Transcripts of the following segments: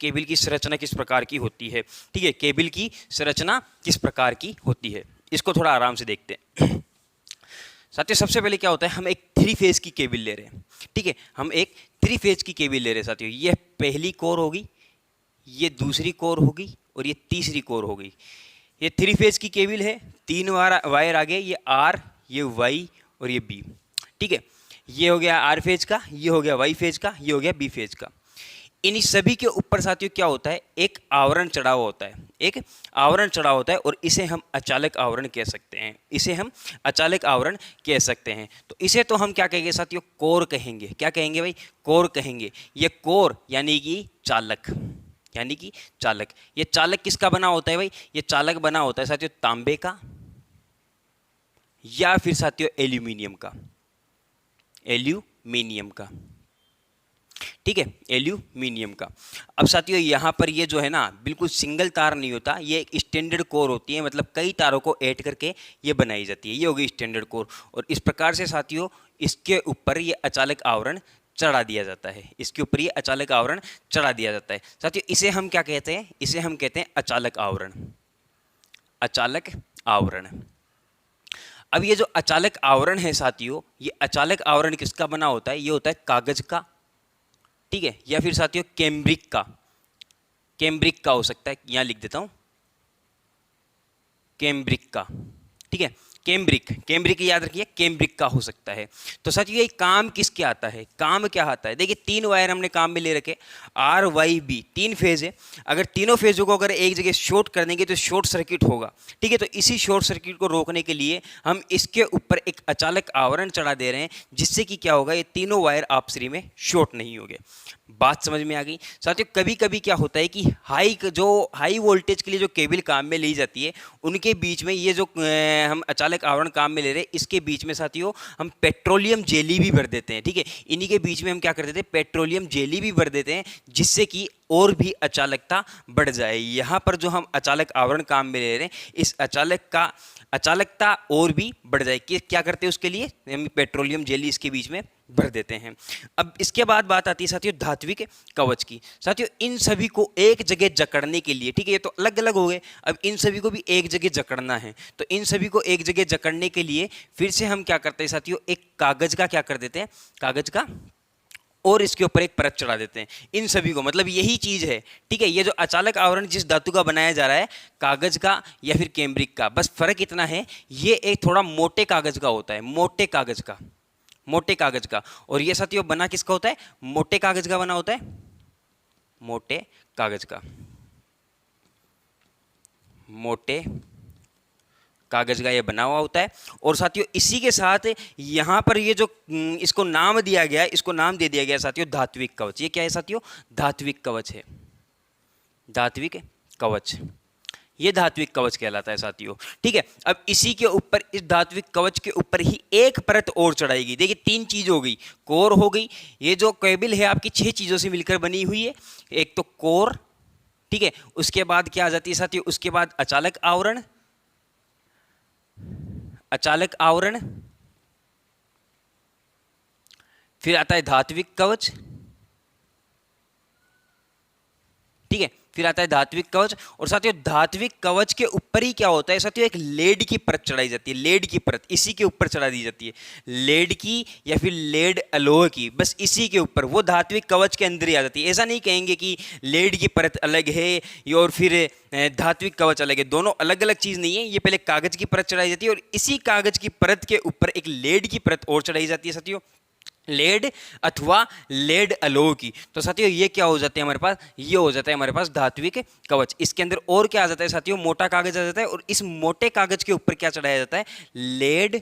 Cable की संरचना किस प्रकार की होती है। ठीक है, केबल की संरचना किस प्रकार की होती है, इसको थोड़ा आराम से देखते हैं। साथियों सबसे पहले क्या होता है, हम एक 3 फेज की केबल ले रहे हैं। ठीक है, हम एक 3 फेज की केबल ले रहे हैं साथियों। ये पहली कोर होगी, ये दूसरी कोर होगी और ये तीसरी कोर होगी। ये 3 फेज की केबल है, 3 वायर आगे, ये आर, ये वाई और ये बी। ठीक है, ये हो गया आर फेज का, ये हो गया वाई फेज का, ये हो गया बी फेज का। इन सभी के ऊपर साथियों क्या होता है, एक आवरण चढ़ा हुआ होता है, एक आवरण चढ़ा होता है और इसे हम अचालक आवरण कह सकते हैं, इसे हम अचालक आवरण कह सकते हैं। तो इसे तो हम क्या कहेंगे साथियों, कोर कहेंगे। क्या कहेंगे भाई, कोर कहेंगे। ये कोर यानी कि चालक, यानी कि चालक। ये चालक किसका बना होता है भाई, ये चालक बना होता है साथियों तांबे का या फिर साथियों एल्यूमिनियम का, एल्यूमिनियम का। ठीक है, एल्यूमिनियम का। अब साथियों यहाँ पर ये जो है ना बिल्कुल सिंगल तार नहीं होता, ये एक स्टैंडर्ड कोर होती है, मतलब कई तारों को ऐड करके ये बनाई जाती है, ये होगी स्टैंडर्ड कोर। और इस प्रकार से साथियों इसके ऊपर ये अचालक आवरण चढ़ा दिया जाता है, इसके ऊपर ये अचालक आवरण चढ़ा दिया जाता है साथियों। इसे हम क्या कहते हैं, इसे हम कहते हैं अचालक आवरण, अचालक आवरण। अब ये जो अचालक आवरण है साथियों, ये अचालक आवरण किसका बना होता है, ये होता है कागज का, ठीक है, या फिर साथियों कैम्ब्रिक का, कैम्ब्रिक का हो सकता है, यहां लिख देता हूं कैम्ब्रिक का। ठीक है, कैम्ब्रिक, कैम्ब्रिक याद रखिए, कैम्ब्रिक का हो सकता है। तो साथियों ये काम किसके आता है, काम क्या आता है, देखिए 3 वायर हमने काम में ले रखे, आर वाई बी, 3 फेज है। अगर तीनों फेजों को अगर एक जगह शॉर्ट कर देंगे तो शॉर्ट सर्किट होगा। ठीक है, तो इसी शॉर्ट सर्किट को रोकने के लिए हम इसके ऊपर एक अचालक आवरण चढ़ा दे रहे हैं, जिससे कि क्या होगा, ये तीनों वायर आपसी में शॉर्ट नहीं होंगे। बात समझ में आ गई साथियों। कभी कभी क्या होता है कि हाई वोल्टेज के लिए जो केबल काम में ली जाती है, उनके बीच में ये जो हम अचालक आवरण काम में ले रहे हैं, इसके बीच में साथियों हम पेट्रोलियम जेली भी भर देते हैं। ठीक है, इन्हीं के बीच में हम क्या कर देते हैं, पेट्रोलियम जेली भी भर देते हैं, जिससे कि और भी अचालकता बढ़ जाए। यहाँ पर जो हम अचालक आवरण काम में ले रहे हैं, इस अचालकता और भी बढ़ जाए। कि क्या करते हैं, उसके लिए हम पेट्रोलियम जेली इसके बीच में भर देते हैं। अब इसके बाद बात आती है साथियों धात्विक कवच की। साथियों इन सभी को एक जगह जकड़ने के लिए, ठीक है, ये तो अलग अलग हो गए, अब इन सभी को भी एक जगह जकड़ना है। तो इन सभी को एक जगह जकड़ने के लिए फिर से हम क्या करते हैं साथियों, एक कागज का क्या कर देते हैं, कागज का, और इसके ऊपर एक परत चढ़ा देते हैं इन सभी को। मतलब यही चीज है। ठीक है, ये जो अचालक आवरण जिस धातु का बनाया जा रहा है, कागज का या फिर कैम्ब्रिक का, बस फर्क इतना है, ये एक थोड़ा मोटे कागज का होता है, मोटे कागज का, मोटे कागज का। और ये साथियों बना किसका होता है, मोटे कागज का बना होता है, मोटे कागज का, मोटे कागज का ये बना हुआ होता है। और साथियों इसी के साथ यहां पर ये जो इसको नाम दिया गया है, इसको नाम दे दिया गया साथियों धात्विक कवच। ये क्या है साथियों, धात्विक कवच है, धात्विक कवच, ये धात्विक कवच कहलाता है साथियों। ठीक है, अब इसी के ऊपर, इस धात्विक कवच के ऊपर ही एक परत और चढ़ाएगी। देखिए 3 चीज हो गई, कोर हो गई, ये जो केबल है आपकी 6 चीजों से मिलकर बनी हुई है, एक तो कोर, ठीक है, उसके बाद क्या आ जाती है साथियों, उसके बाद अचालक आवरण, अचालक आवरण, फिर आता है धात्विक कवच, ठीक है, फिर आता है धात्विक कवच। और साथियों धात्विक कवच के ऊपर ही क्या होता है साथियों, एक लेड की परत चढ़ाई जाती है, लेड की परत इसी के ऊपर चढ़ा दी जाती है, लेड की या फिर लेड अलोह की, बस इसी के ऊपर, वो धात्विक कवच के अंदर ही आ जाती है। ऐसा नहीं कहेंगे कि लेड की परत अलग है और फिर धात्विक कवच अलग है, दोनों अलग अलग चीज नहीं है। ये पहले कागज की परत चढ़ाई जाती है और इसी कागज की परत के ऊपर एक लेड की परत और चढ़ाई जाती है साथियों, लेड अथवा लेड अलोह की। तो साथियों ये क्या हो जाते हैं हमारे पास, ये हो जाता है हमारे पास धात्विक कवच। इसके अंदर और क्या आ जाता है साथियों, मोटा कागज आ जाता है, और इस मोटे कागज के ऊपर क्या चढ़ाया जाता है, लेड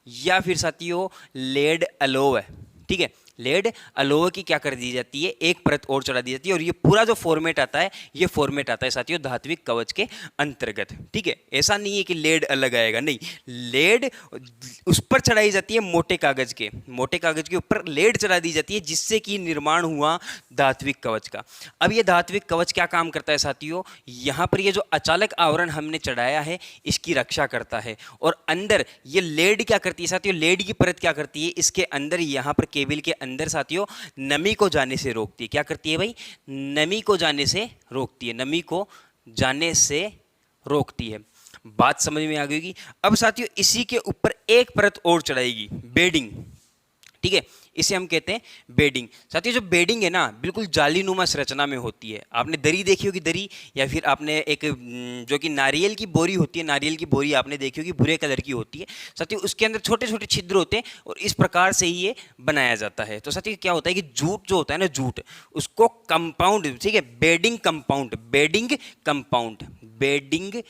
या फिर साथियों लेड अलोह है। ठीक है, लेड अलोह की क्या कर दी जाती है, एक परत और चढ़ा दी जाती है। और ये पूरा जो फॉर्मेट आता है, ये फॉर्मेट आता है साथियों धात्विक कवच के अंतर्गत। ठीक है, ऐसा नहीं है कि लेड अलग आएगा, नहीं, लेड उस पर चढ़ाई जाती है, मोटे कागज के, मोटे कागज के ऊपर लेड चढ़ा दी जाती है, जिससे कि निर्माण हुआ धात्विक कवच का। अब ये धात्विक कवच क्या काम करता है साथियों, यहाँ पर ये जो अचालक आवरण हमने चढ़ाया है, इसकी रक्षा करता है। और अंदर ये लेड क्या करती है साथियों, लेड की परत क्या करती है, इसके अंदर यहाँ पर केबल के अंदर साथियों नमी को जाने से रोकती है। क्या करती है भाई? नमी को जाने से रोकती है, नमी को जाने से रोकती है। बात समझ में आ गई होगी। अब साथियों इसी के ऊपर एक परत और चढ़ाएगी, बेडिंग। ठीक है, इसे हम कहते हैं बेडिंग। साथियों जो बेडिंग है ना, बिल्कुल जालीनुमा संरचना में होती है। आपने दरी देखी होगी, दरी, या फिर आपने एक जो कि नारियल की बोरी होती है, नारियल की बोरी आपने देखी होगी, भूरे कलर की होती है साथियों। उसके अंदर छोटे छोटे छिद्र होते हैं और इस प्रकार से ही ये बनाया जाता है। तो साथियों क्या होता है कि जूट जो होता है ना, जूट, उसको कंपाउंड, ठीक है, bedding compound, bedding compound, bedding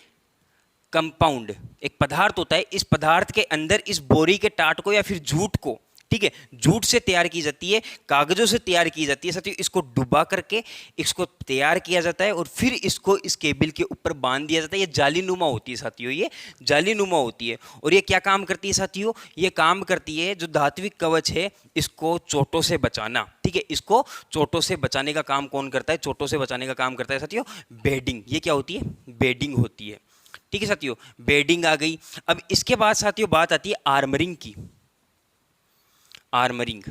compound एक पदार्थ होता है। इस पदार्थ के अंदर इस बोरी के टाट को या फिर जूट को, ठीक है, जूट से तैयार की जाती है, कागजों से तैयार की जाती है साथियों। इसको डुबा करके इसको तैयार किया जाता है और फिर इसको इस केबल के ऊपर बांध दिया जाता है। ये जालीनुमा होती है साथियों, ये जालीनुमा होती है। और ये क्या काम करती है साथियों? ये काम करती है जो धात्विक कवच है इसको चोटों से बचाना। ठीक है, इसको चोटों से बचाने का काम कौन करता है? चोटों से बचाने का काम करता है साथियों बेडिंग। ये क्या होती है? बेडिंग होती है। ठीक है साथियों, बेडिंग आ गई। अब इसके बाद साथियों बात आती है आर्मरिंग की, आर्मरिंग।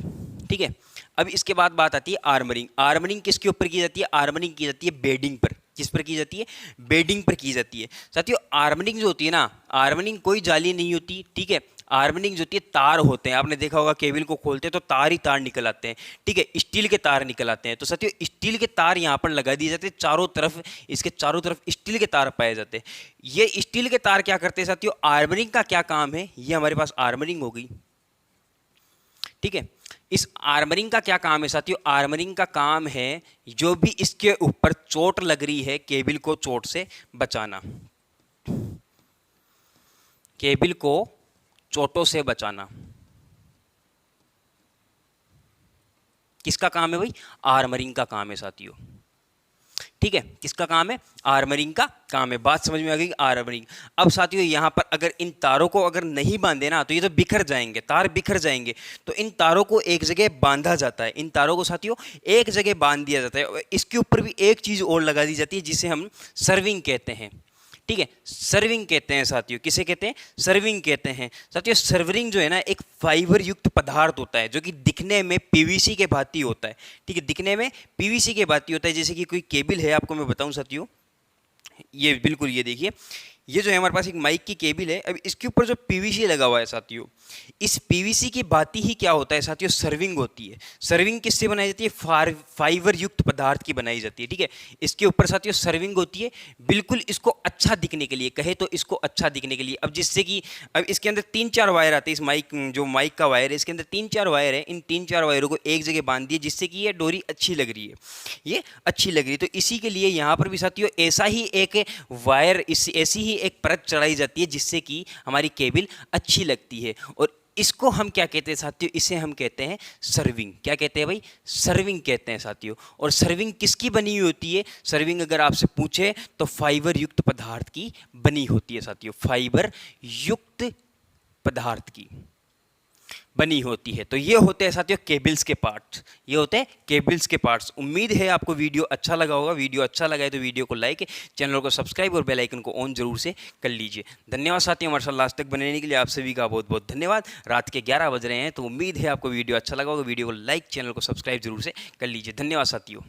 ठीक है, अब इसके बाद बात आती है आर्मरिंग। आर्मरिंग किसके ऊपर की जाती है? आर्मरिंग की जाती है बेडिंग पर। किस पर की जाती है? बेडिंग पर की जाती है साथियों। आर्मरिंग जो होती है ना, आर्मरिंग कोई जाली नहीं होती। ठीक है, आर्मरिंग जो होती है तार होते हैं। आपने देखा होगा केबल को खोलते हैं तो तार ही तार निकल आते हैं। ठीक है, स्टील के तार निकल आते हैं। तो साथियों स्टील के तार यहाँ पर लगा दिए जाते हैं चारों तरफ, इसके चारों तरफ स्टील के तार पाए जाते हैं। ये स्टील के तार क्या करते हैं साथियों? आर्मरिंग का क्या काम है? ये हमारे पास आर्मरिंग हो गई। ठीक है, इस आर्मरिंग का क्या काम है साथियों? आर्मरिंग का काम है जो भी इसके ऊपर चोट लग रही है, केबल को चोट से बचाना, केबल को चोटों से बचाना। किसका काम है भाई? आर्मरिंग का काम है साथियों। ठीक है, किसका काम है? आर्मरिंग का काम है। बात समझ में आ गई? आर्मरिंग। अब साथियों यहां पर अगर इन तारों को अगर नहीं बांधे ना तो ये तो बिखर जाएंगे, तार बिखर जाएंगे। तो इन तारों को एक जगह बांधा जाता है, इन तारों को साथियों एक जगह बांध दिया जाता है। इसके ऊपर भी एक चीज और लगा दी जाती है जिसे हम सर्विंग कहते हैं। ठीक है, सर्विंग कहते हैं साथियों। किसे कहते हैं? सर्विंग कहते हैं साथियों। सर्विंग जो है ना एक फाइबर युक्त पदार्थ होता है जो कि दिखने में पीवीसी के भांति होता है। ठीक है, दिखने में पीवीसी के भांति होता है। जैसे कि कोई केबल है, आपको मैं बताऊं साथियों, ये बिल्कुल, ये देखिए, ये जो है हमारे पास एक माइक की केबल है। अब इसके ऊपर जो पीवीसी लगा हुआ है साथियों, इस पीवीसी की बाती ही क्या होता है साथियों? सर्विंग होती है। सर्विंग किससे बनाई जाती है? फाइबर युक्त पदार्थ की बनाई जाती है। ठीक है, इसके ऊपर साथियों सर्विंग होती है, बिल्कुल इसको अच्छा दिखने के लिए, कहे तो इसको अच्छा दिखने के लिए। अब जिससे कि अब इसके अंदर 3-4 वायर आते हैं। इस माइक, जो माइक का वायर है, इसके अंदर 3-4 वायर है। इन 3-4 वायरों को एक जगह बांध दिए जिससे कि ये डोरी अच्छी लग रही है, ये अच्छी लग रही है। तो इसी के लिए यहाँ पर भी साथियों ऐसा ही एक वायर, ऐसी ही एक परत चढ़ाई जाती है जिससे कि हमारी केबल अच्छी लगती है। और इसको हम क्या कहते हैं साथियों? इसे हम कहते हैं सर्विंग। क्या कहते हैं भाई? सर्विंग कहते हैं साथियों। और सर्विंग किसकी बनी हुई होती है? सर्विंग अगर आपसे पूछे तो फाइबर युक्त पदार्थ की बनी होती है साथियों, फाइबर युक्त पदार्थ की बनी होती है। तो ये होते हैं साथियों केबल्स के पार्ट्स, ये होते हैं केबल्स के पार्ट्स। उम्मीद है आपको वीडियो अच्छा लगा होगा। वीडियो अच्छा लगा है तो वीडियो को लाइक, चैनल को सब्सक्राइब और बेल आइकन को ऑन जरूर से कर लीजिए। धन्यवाद साथियों, हमारे साथ लास्ट तक बने रहने के लिए आप सभी का बहुत बहुत धन्यवाद। रात के 11 बज रहे हैं, तो उम्मीद है आपको वीडियो अच्छा लगा होगा। वीडियो को लाइक, चैनल को सब्सक्राइब जरूर से कर लीजिए। धन्यवाद साथियों।